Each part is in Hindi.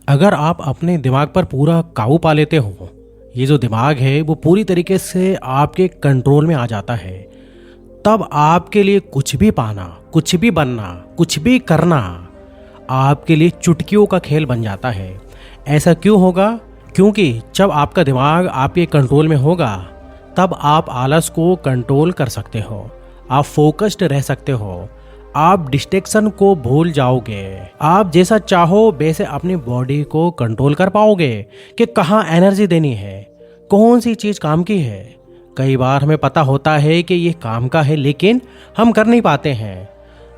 अगर आप अपने दिमाग पर पूरा काबू पा लेते हो, ये जो दिमाग है वो पूरी तरीके से आपके कंट्रोल में आ जाता है, तब आपके लिए कुछ भी पाना, कुछ भी बनना, कुछ भी करना आपके लिए चुटकियों का खेल बन जाता है। ऐसा क्यों होगा? क्योंकि जब आपका दिमाग आपके कंट्रोल में होगा, तब आप आलस को कंट्रोल कर सकते हो, आप फोकस्ड रह सकते हो, आप डिस्ट्रैक्शन को भूल जाओगे, आप जैसा चाहो वैसे अपनी बॉडी को कंट्रोल कर पाओगे कि कहाँ एनर्जी देनी है, कौन सी चीज़ काम की है। कई बार हमें पता होता है कि ये काम का है, लेकिन हम कर नहीं पाते हैं।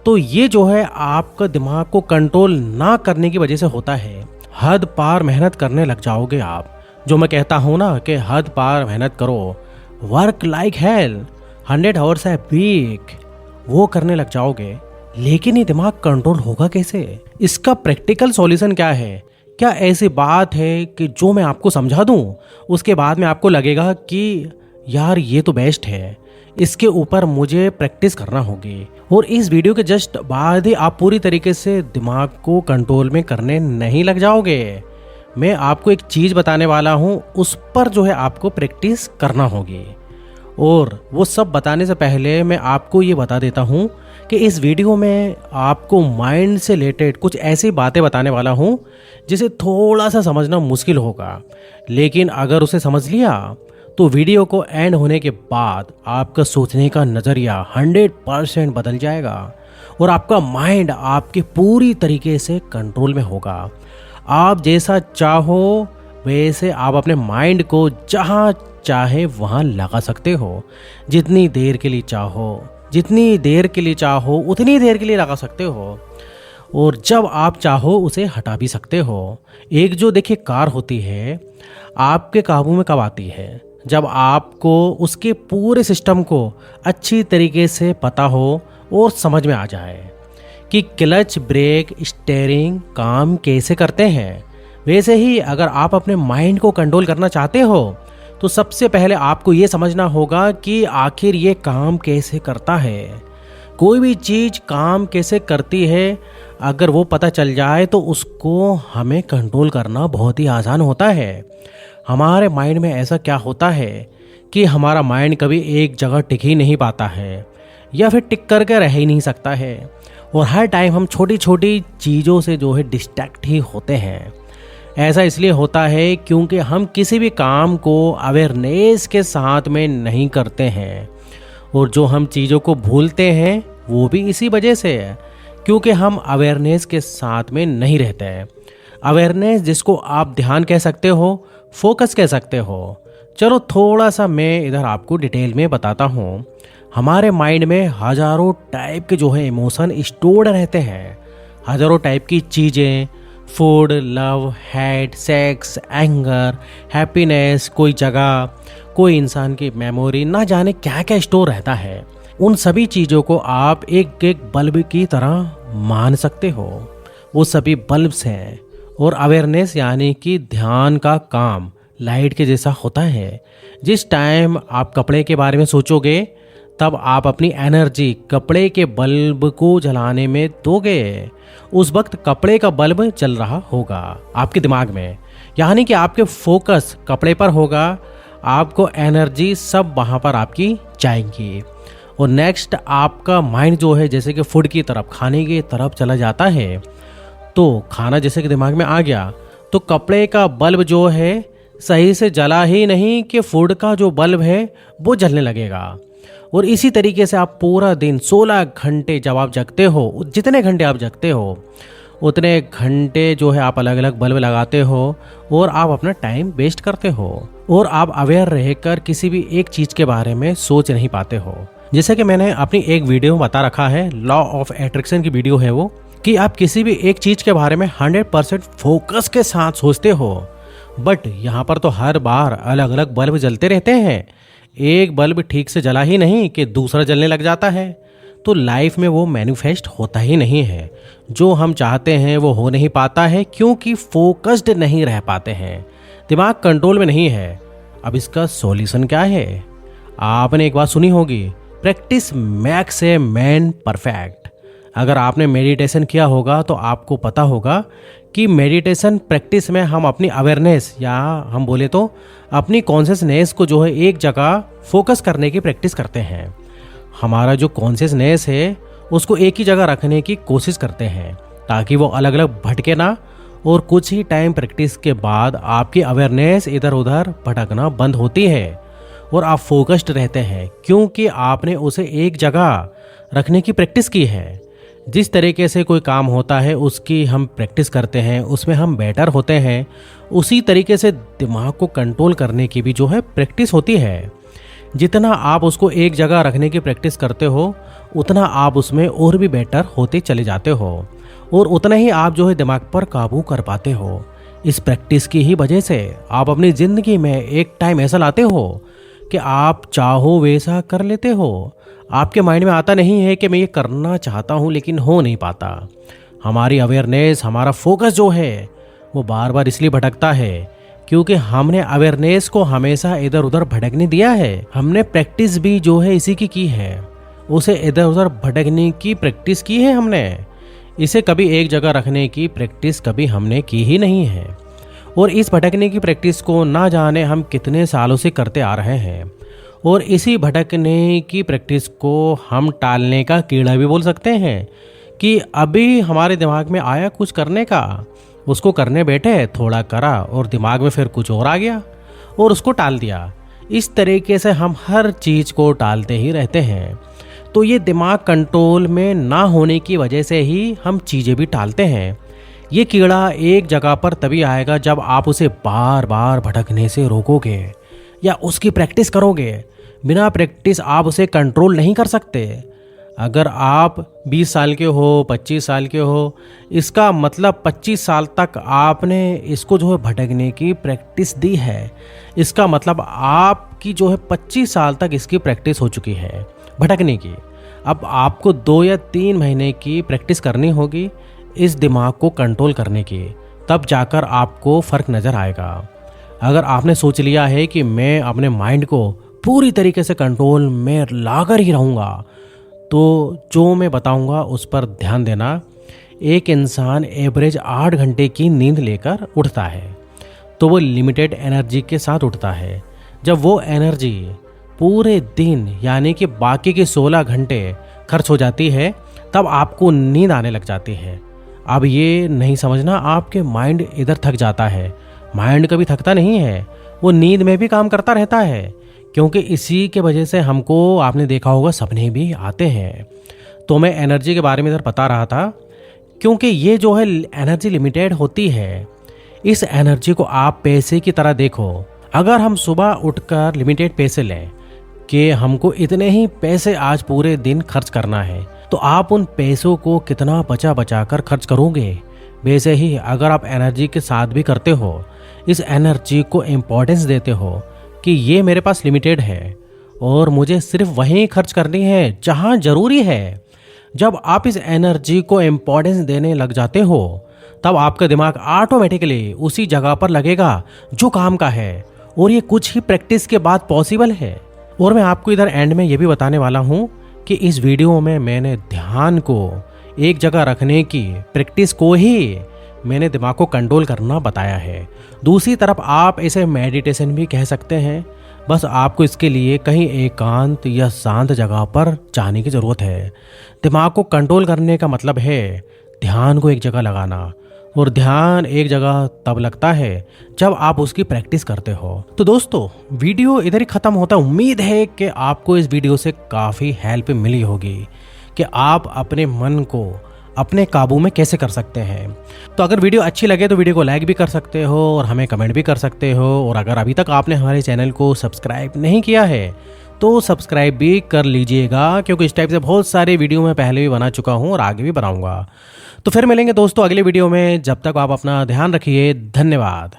तो ये जो है आपका दिमाग को कंट्रोल ना करने की वजह से होता है। हद पार मेहनत करने लग जाओगे आप। जो मैं कहता हूँ ना कि हद पार मेहनत करो, वर्क लाइक हेल, 100 आवर्स है वीक, वो करने लग जाओगे। लेकिन ये दिमाग कंट्रोल होगा कैसे? इसका प्रैक्टिकल सॉल्यूशन क्या है? क्या ऐसी बात है कि जो मैं आपको समझा दूं, उसके बाद में आपको लगेगा कि यार ये तो बेस्ट है, इसके ऊपर मुझे प्रैक्टिस करना होगी। और इस वीडियो के जस्ट बाद ही आप पूरी तरीके से दिमाग को कंट्रोल में करने नहीं लग जाओगे। मैं आपको एक चीज़ बताने वाला हूँ, उस पर जो है आपको प्रैक्टिस करना होगी। और वो सब बताने से पहले मैं आपको ये बता देता हूँ कि इस वीडियो में आपको माइंड से रिलेटेड कुछ ऐसी बातें बताने वाला हूँ जिसे थोड़ा सा समझना मुश्किल होगा, लेकिन अगर उसे समझ लिया तो वीडियो को एंड होने के बाद आपका सोचने का नज़रिया 100% बदल जाएगा और आपका माइंड आपके पूरी तरीके से कंट्रोल में होगा। आप जैसा चाहो वैसे आप अपने माइंड को जहाँ चाहे वहाँ लगा सकते हो, जितनी देर के लिए चाहो, जितनी देर के लिए चाहो उतनी देर के लिए लगा सकते हो, और जब आप चाहो उसे हटा भी सकते हो। एक जो देखिए कार होती है, आपके काबू में कब आती है? जब आपको उसके पूरे सिस्टम को अच्छी तरीके से पता हो और समझ में आ जाए कि क्लच, ब्रेक, स्टीयरिंग काम कैसे करते हैं। वैसे ही अगर आप अपने माइंड को कंट्रोल करना चाहते हो तो सबसे पहले आपको ये समझना होगा कि आखिर ये काम कैसे करता है। कोई भी चीज़ काम कैसे करती है, अगर वो पता चल जाए तो उसको हमें कंट्रोल करना बहुत ही आसान होता है। हमारे माइंड में ऐसा क्या होता है कि हमारा माइंड कभी एक जगह टिक ही नहीं पाता है, या फिर टिक करके रह ही नहीं सकता है, और हर टाइम हम छोटी छोटी चीज़ों से जो है डिस्ट्रैक्ट ही होते हैं। ऐसा इसलिए होता है क्योंकि हम किसी भी काम को अवेयरनेस के साथ में नहीं करते हैं, और जो हम चीज़ों को भूलते हैं वो भी इसी वजह से है, क्योंकि हम अवेयरनेस के साथ में नहीं रहते हैं। अवेयरनेस जिसको आप ध्यान कह सकते हो, फोकस कह सकते हो। चलो थोड़ा सा मैं इधर आपको डिटेल में बताता हूँ। हमारे माइंड में हज़ारों टाइप के जो है इमोशन स्टोर्ड रहते हैं, हज़ारों टाइप की चीज़ें, food, love, hate, sex, anger, happiness, कोई जगह, कोई इंसान की मेमोरी, ना जाने क्या क्या स्टोर रहता है। उन सभी चीज़ों को आप एक एक बल्ब की तरह मान सकते हो। वो सभी बल्ब्स हैं, और अवेयरनेस यानी कि ध्यान का काम लाइट के जैसा होता है। जिस टाइम आप कपड़े के बारे में सोचोगे, तब आप अपनी एनर्जी कपड़े के बल्ब को जलाने में दोगे। उस वक्त कपड़े का बल्ब जल रहा होगा आपके दिमाग में, यानी कि आपके फोकस कपड़े पर होगा, आपको एनर्जी सब वहाँ पर आपकी जाएंगी। और नेक्स्ट आपका माइंड जो है जैसे कि फूड की तरफ, खाने की तरफ चला जाता है। तो खाना जैसे कि दिमाग में आ गया तो कपड़े का बल्ब जो है सही से जला ही नहीं कि फूड का जो बल्ब है वो जलने लगेगा। और इसी तरीके से आप पूरा दिन 16 घंटे जब आप जगते हो, जितने घंटे आप जगते हो उतने घंटे जो है आप अलग अलग बल्ब लगाते हो, और आप अपना टाइम वेस्ट करते हो, और आप अवेयर रहकर किसी भी एक चीज़ के बारे में सोच नहीं पाते हो। जैसे कि मैंने अपनी एक वीडियो में बता रखा है, लॉ ऑफ अट्रैक्शन की वीडियो है वो, कि आप किसी भी एक चीज़ के बारे में 100% फोकस के साथ सोचते हो, बट यहाँ पर तो हर बार अलग अलग बल्ब जलते रहते हैं। एक बल्ब ठीक से जला ही नहीं कि दूसरा जलने लग जाता है। तो लाइफ में वो मैनिफेस्ट होता ही नहीं है। जो हम चाहते हैं वो हो नहीं पाता है, क्योंकि फोकस्ड नहीं रह पाते हैं, दिमाग कंट्रोल में नहीं है। अब इसका सॉल्यूशन क्या है? आपने एक बात सुनी होगी, practice makes a man perfect. अगर आपने मेडिटेशन किया होगा तो आपको पता होगा कि मेडिटेशन प्रैक्टिस में हम अपनी अवेयरनेस या हम बोले तो अपनी कॉन्शियसनेस को जो है एक जगह फोकस करने की प्रैक्टिस करते हैं। हमारा जो कॉन्शियसनेस है उसको एक ही जगह रखने की कोशिश करते हैं ताकि वो अलग अलग भटके ना, और कुछ ही टाइम प्रैक्टिस के बाद आपकी अवेयरनेस इधर उधर भटकना बंद होती है और आप फोकस्ड रहते हैं क्योंकि आपने उसे एक जगह रखने की प्रैक्टिस की है। जिस तरीके से कोई काम होता है उसकी हम प्रैक्टिस करते हैं, उसमें हम बेटर होते हैं, उसी तरीके से दिमाग को कंट्रोल करने की भी जो है प्रैक्टिस होती है। जितना आप उसको एक जगह रखने की प्रैक्टिस करते हो उतना आप उसमें और भी बेटर होते चले जाते हो और उतना ही आप जो है दिमाग पर काबू कर पाते हो। इस प्रैक्टिस की ही वजह से आप अपनी ज़िंदगी में एक टाइम ऐसा लाते हो कि आप चाहो वैसा कर लेते हो। आपके माइंड में आता नहीं है कि मैं ये करना चाहता हूँ लेकिन हो नहीं पाता। हमारी अवेयरनेस, हमारा फोकस जो है वो बार बार इसलिए भटकता है क्योंकि हमने अवेयरनेस को हमेशा इधर उधर भटकने दिया है। हमने प्रैक्टिस भी जो है इसी की है, उसे इधर उधर भटकने की प्रैक्टिस की है हमने। इसे कभी एक जगह रखने की प्रैक्टिस कभी हमने की ही नहीं है और इस भटकने की प्रैक्टिस को ना जाने हम कितने सालों से करते आ रहे हैं। और इसी भटकने की प्रैक्टिस को हम टालने का कीड़ा भी बोल सकते हैं कि अभी हमारे दिमाग में आया कुछ करने का, उसको करने बैठे, थोड़ा करा और दिमाग में फिर कुछ और आ गया और उसको टाल दिया। इस तरीके से हम हर चीज़ को टालते ही रहते हैं। तो ये दिमाग कंट्रोल में ना होने की वजह से ही हम चीज़ें भी टालते हैं। ये कीड़ा एक जगह पर तभी आएगा जब आप उसे बार बार भटकने से रोकोगे या उसकी प्रैक्टिस करोगे। बिना प्रैक्टिस आप उसे कंट्रोल नहीं कर सकते। अगर आप 20 साल के हो, 25 साल के हो, इसका मतलब 25 साल तक आपने इसको जो है भटकने की प्रैक्टिस दी है। इसका मतलब आपकी जो है 25 साल तक इसकी प्रैक्टिस हो चुकी है भटकने की। अब आपको 2 या 3 महीने की प्रैक्टिस करनी होगी इस दिमाग को कंट्रोल करने की, तब जाकर आपको फ़र्क नज़र आएगा। अगर आपने सोच लिया है कि मैं अपने माइंड को पूरी तरीके से कंट्रोल में लाकर ही रहूँगा, तो जो मैं बताऊँगा उस पर ध्यान देना। एक इंसान एवरेज 8 घंटे की नींद लेकर उठता है तो वो लिमिटेड एनर्जी के साथ उठता है। जब वो एनर्जी पूरे दिन यानी कि बाकी के 16 घंटे खर्च हो जाती है तब आपको नींद आने लग जाती है। अब ये नहीं समझना आपके माइंड इधर थक जाता है। माइंड कभी थकता नहीं है, वो नींद में भी काम करता रहता है क्योंकि इसी के वजह से हमको, आपने देखा होगा, सपने भी आते हैं। तो मैं एनर्जी के बारे में इधर बता रहा था क्योंकि ये जो है एनर्जी लिमिटेड होती है। इस एनर्जी को आप पैसे की तरह देखो। अगर हम सुबह उठकर लिमिटेड पैसे लें कि हमको इतने ही पैसे आज पूरे दिन खर्च करना है, तो आप उन पैसों को कितना बचा बचा कर खर्च करोगे। वैसे ही अगर आप एनर्जी के साथ भी करते हो, इस एनर्जी को इम्पोर्टेंस देते हो कि ये मेरे पास लिमिटेड है और मुझे सिर्फ वहीं खर्च करनी है जहाँ ज़रूरी है। जब आप इस एनर्जी को इम्पोर्टेंस देने लग जाते हो तब आपका दिमाग ऑटोमेटिकली उसी जगह पर लगेगा जो काम का है, और ये कुछ ही प्रैक्टिस के बाद पॉसिबल है। और मैं आपको इधर एंड में ये भी बताने वाला हूँ कि इस वीडियो में मैंने ध्यान को एक जगह रखने की प्रैक्टिस को ही मैंने दिमाग को कंट्रोल करना बताया है। दूसरी तरफ आप इसे मेडिटेशन भी कह सकते हैं। बस आपको इसके लिए कहीं एकांत या शांत जगह पर जाने की ज़रूरत है। दिमाग को कंट्रोल करने का मतलब है ध्यान को एक जगह लगाना, और ध्यान एक जगह तब लगता है जब आप उसकी प्रैक्टिस करते हो। तो दोस्तों, वीडियो इधर ही ख़त्म होता। उम्मीद है कि आपको इस वीडियो से काफ़ी हेल्प मिली होगी कि आप अपने मन को अपने काबू में कैसे कर सकते हैं। तो अगर वीडियो अच्छी लगे तो वीडियो को लाइक भी कर सकते हो और हमें कमेंट भी कर सकते हो। और अगर अभी तक आपने हमारे चैनल को सब्सक्राइब नहीं किया है तो सब्सक्राइब भी कर लीजिएगा, क्योंकि इस टाइप से बहुत सारे वीडियो मैं पहले भी बना चुका हूँ और आगे भी बनाऊँगा। तो फिर मिलेंगे दोस्तों अगले वीडियो में। जब तक आप अपना ध्यान रखिए। धन्यवाद।